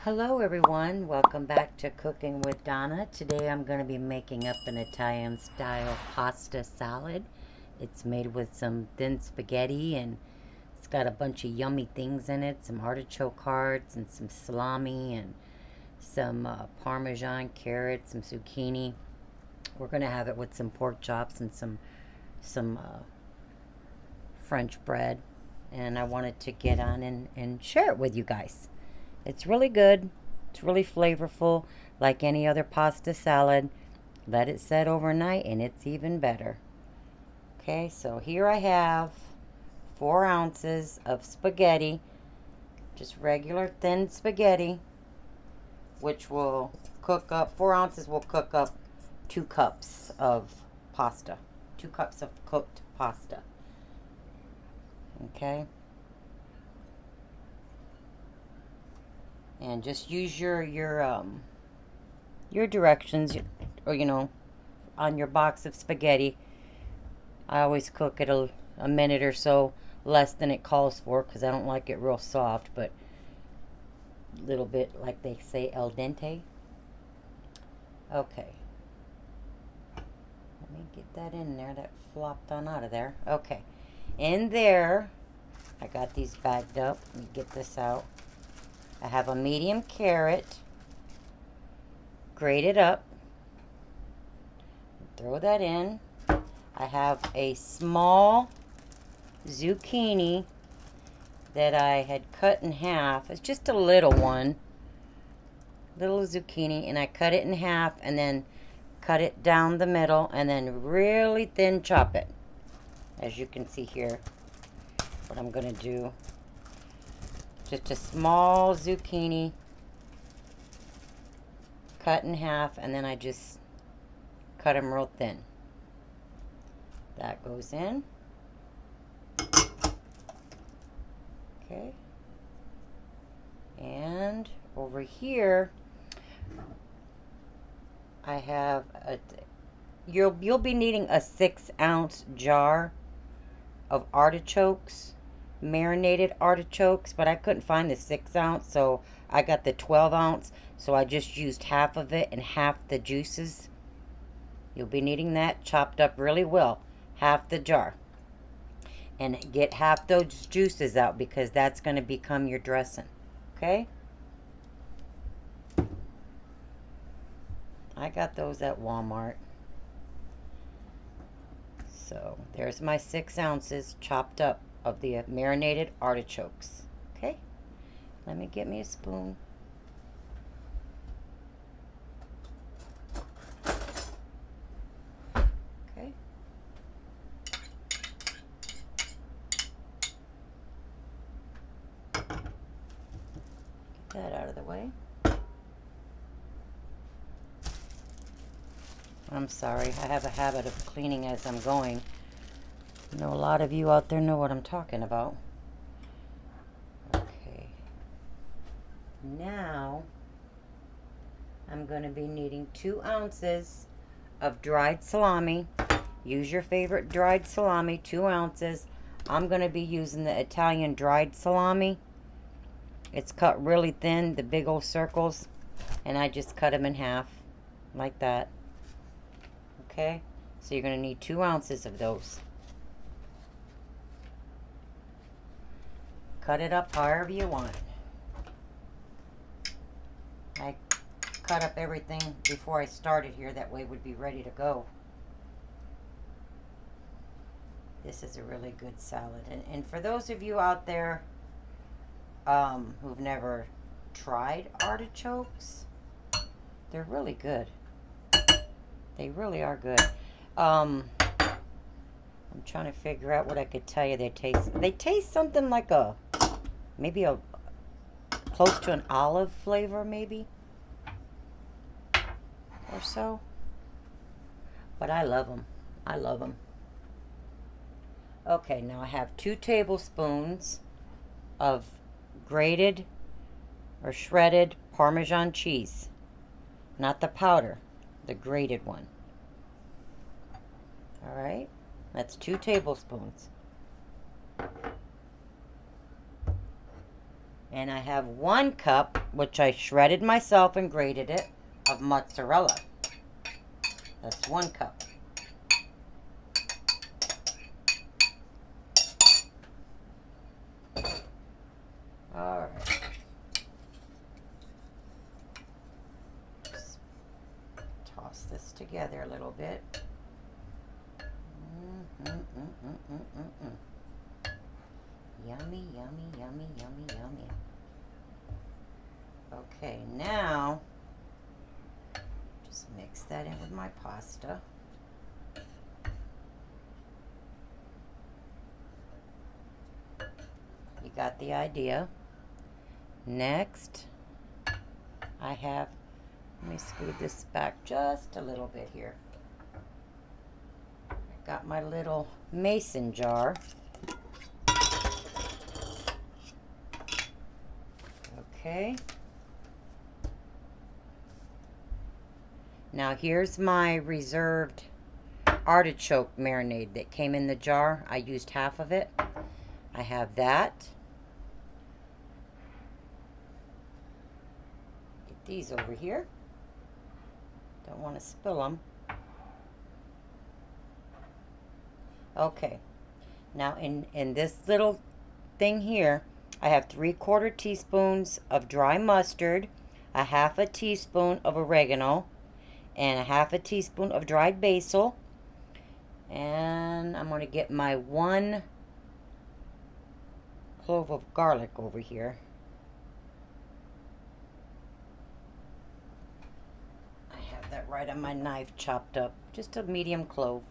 Hello everyone, welcome back to Cooking with Donna. Today I'm going to be making up an Italian style pasta salad. It's made with some thin spaghetti and it's got a bunch of yummy things in it. Some artichoke hearts and some salami and some Parmesan carrots, some zucchini. We're going to have it with some pork chops and some French bread. And I wanted to get on and share it with you guys. It's really good. It's really flavorful, like any other pasta salad. Let it set overnight and it's even better. Okay, so here I have 4 ounces of spaghetti, just regular thin spaghetti, which will cook up, 4 ounces will cook up 2 cups of pasta. 2 cups of cooked pasta. Okay. And just use your directions, or on your box of spaghetti. I always cook it a minute or so less than it calls for because I don't like it real soft, but a little bit, like they say, al dente. Okay, let me get that in there. That flopped on out of there. Okay, in there I got these bagged up. Let me get this out. I have a medium carrot, grate it up, throw that in. I have a small zucchini that I had cut in half. It's just a little one, little zucchini, and I cut it in half and then cut it down the middle and then really thin chop it. As you can see here, what I'm going to do. Just a small zucchini cut in half, and then I just cut them real thin. That goes in. Okay. And over here I have you'll be needing a 6-ounce jar of artichokes, marinated artichokes, but I couldn't find the 6-ounce, so I got the 12-ounce, so I just used half of it and half the juices. You'll be needing that chopped up really well, half the jar, and get half those juices out because that's going to become your dressing. Okay, I got those at Walmart. So there's my 6 ounces chopped up of the marinated artichokes. Okay, let me get me a spoon. Okay, get that out of the way. I'm sorry, I have a habit of cleaning as I'm going. I know a lot of you out there know what I'm talking about. Okay. Now, I'm going to be needing 2 ounces of dried salami. Use your favorite dried salami, 2 ounces. I'm going to be using the Italian dried salami. It's cut really thin, the big old circles, and I just cut them in half, like that. Okay? So you're going to need 2 ounces of those. Cut it up however you want. I cut up everything before I started here, that way it would be ready to go. This is a really good salad. And for those of you out there who've never tried artichokes, they're really good. They really are good. I'm trying to figure out what I could tell you they taste. They taste something like maybe a close to an olive flavor, maybe, or so. But I love them. I love them. Okay, now I have 2 tablespoons of grated or shredded Parmesan cheese. Not the powder, the grated one. All right, that's 2 tablespoons. And I have 1 cup which I shredded myself and grated it, of mozzarella. That's 1 cup. All right. Just toss this together a little bit. Yummy, yummy, yummy, yummy, yummy. Okay, now just mix that in with my pasta. You got the idea. Next, I have, let me scoot this back just a little bit here. I got my little mason jar. Okay. Now here's my reserved artichoke marinade that came in the jar. I used half of it. I have that. Get these over here. Don't want to spill them. Okay. Now in this little thing here, I have 3/4 teaspoons of dry mustard, a 1/2 teaspoon of oregano, and a 1/2 teaspoon of dried basil. And I'm going to get my 1 clove of garlic over here. I have that right on my knife, chopped up. Just a medium clove.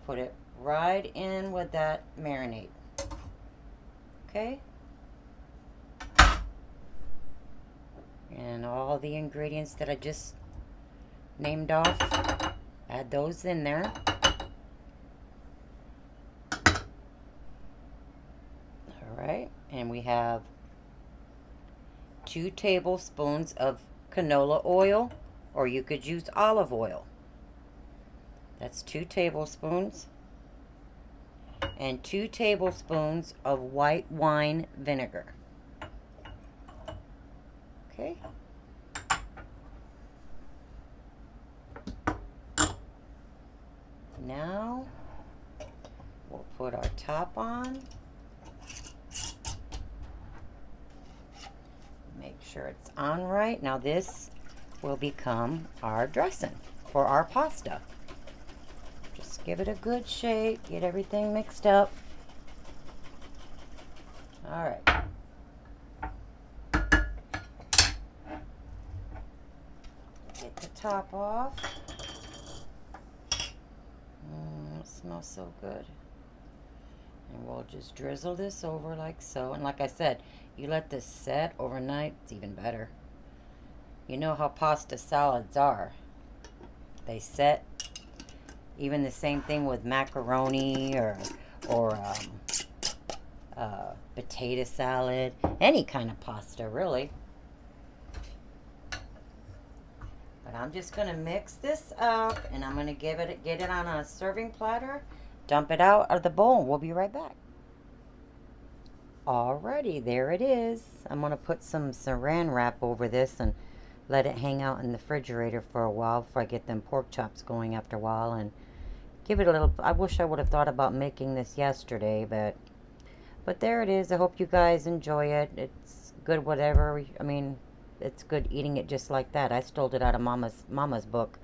Put it right in with that marinade. Okay? And all the ingredients that I just named off, add those in there. Alright, and we have 2 tablespoons of canola oil, or you could use olive oil. That's 2 tablespoons. And 2 tablespoons of white wine vinegar. Okay. Now we'll put our top on. Make sure it's on right. Now this will become our dressing for our pasta. Just give it a good shake, get everything mixed up. All right. Get the top off. It smells so good. And we'll just drizzle this over like so. And like I said, you let this set overnight, it's even better. You know how pasta salads are. They set. Even the same thing with macaroni or potato salad. Any kind of pasta, really. But I'm just going to mix this up, and I'm going to get it on a serving platter, dump it out of the bowl. We'll be right back. Alrighty, there it is. I'm going to put some saran wrap over this and let it hang out in the refrigerator for a while before I get them pork chops going after a while, and give it a little. I wish I would have thought about making this yesterday, but there it is. I hope you guys enjoy it. It's good, whatever. I mean, it's good eating it just like that. I stole it out of Mama's book.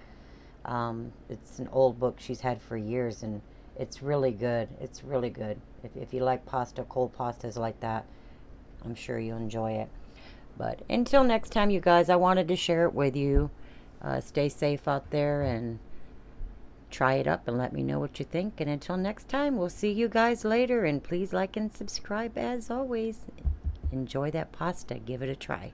It's an old book she's had for years, and it's really good. It's really good. If you like pasta, cold pastas like that, I'm sure you'll enjoy it. But until next time, you guys, I wanted to share it with you. Stay safe out there and try it up and let me know what you think. And until next time, we'll see you guys later. And please like and subscribe as always. Enjoy that pasta. Give it a try.